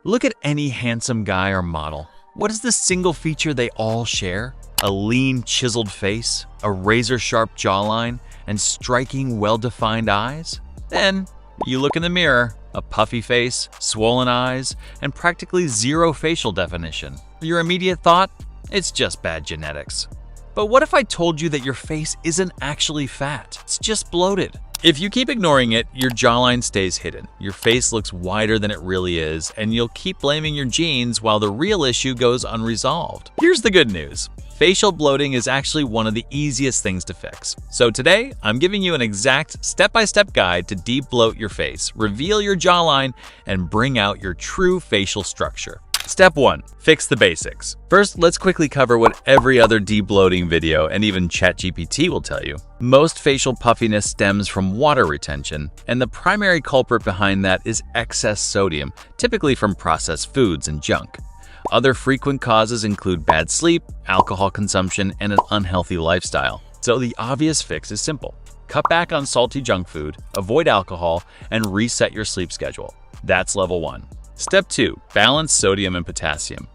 Look at any handsome guy or model. What is the single feature they all share? A lean, chiseled face, a razor-sharp jawline, and striking, well-defined eyes? Then you look in the mirror, a puffy face, swollen eyes, and practically zero facial definition. Your immediate thought? It's just bad genetics. But what if I told you that your face isn't actually fat? It's just bloated. If you keep ignoring it, your jawline stays hidden, your face looks wider than it really is, and you'll keep blaming your genes while the real issue goes unresolved. Here's the good news. Facial bloating is actually one of the easiest things to fix. So today, I'm giving you an exact step-by-step guide to debloat your face, reveal your jawline, and bring out your true facial structure. Step 1. Fix the basics. First, let's quickly cover what every other debloating video and even ChatGPT will tell you. Most facial puffiness stems from water retention, and the primary culprit behind that is excess sodium, typically from processed foods and junk. Other frequent causes include bad sleep, alcohol consumption, and an unhealthy lifestyle. So the obvious fix is simple. Cut back on salty junk food, avoid alcohol, and reset your sleep schedule. That's level 1. Step 2. Balance sodium and potassium.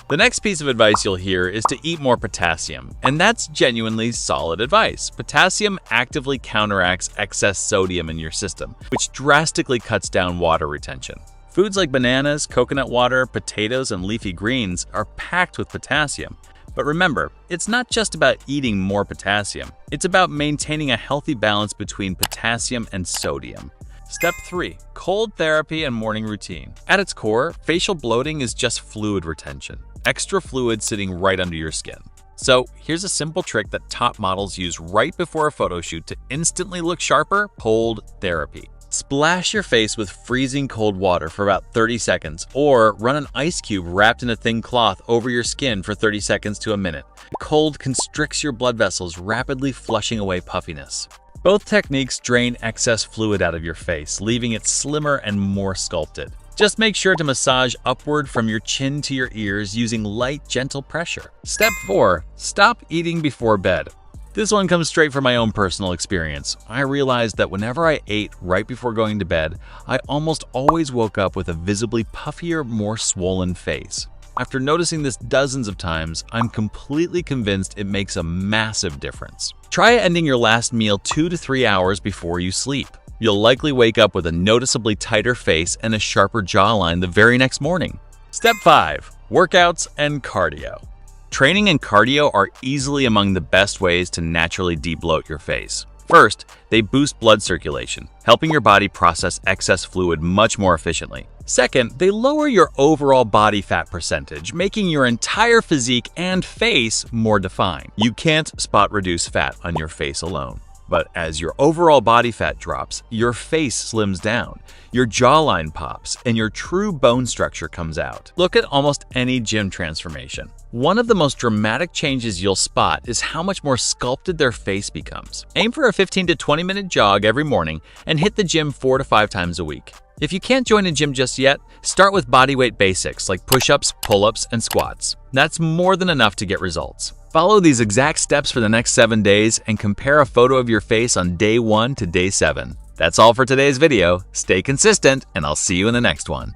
The next piece of advice you'll hear is to eat more potassium, and that's genuinely solid advice. Potassium actively counteracts excess sodium in your system, which drastically cuts down water retention. Foods like bananas, coconut water, potatoes, and leafy greens are packed with potassium. But remember, it's not just about eating more potassium. It's about maintaining a healthy balance between potassium and sodium. Step 3. Cold therapy and morning routine. At its core, facial bloating is just fluid retention. Extra fluid sitting right under your skin. So here's a simple trick that top models use right before a photo shoot to instantly look sharper: cold therapy. Splash your face with freezing cold water for about 30 seconds, or run an ice cube wrapped in a thin cloth over your skin for 30 seconds to a minute. Cold constricts your blood vessels, rapidly flushing away puffiness. Both techniques drain excess fluid out of your face, leaving it slimmer and more sculpted. Just make sure to massage upward from your chin to your ears using light, gentle pressure. Step 4. Stop eating before bed. This one comes straight from my own personal experience. I realized that whenever I ate right before going to bed, I almost always woke up with a visibly puffier, more swollen face. After noticing this dozens of times, I'm completely convinced it makes a massive difference. Try ending your last meal 2 to 3 hours before you sleep. You'll likely wake up with a noticeably tighter face and a sharper jawline the very next morning. Step 5. Workouts and cardio. Training and cardio are easily among the best ways to naturally debloat your face. First, they boost blood circulation, helping your body process excess fluid much more efficiently. Second, they lower your overall body fat percentage, making your entire physique and face more defined. You can't spot reduce fat on your face alone. But as your overall body fat drops, your face slims down, your jawline pops, and your true bone structure comes out. Look at almost any gym transformation. One of the most dramatic changes you'll spot is how much more sculpted their face becomes. Aim for a 15 to 20 minute jog every morning and hit the gym 4 to 5 times a week. If you can't join a gym just yet, start with bodyweight basics like push-ups, pull-ups, and squats. That's more than enough to get results. Follow these exact steps for the next 7 days and compare a photo of your face on day 1 to day 7. That's all for today's video. Stay consistent, and I'll see you in the next one.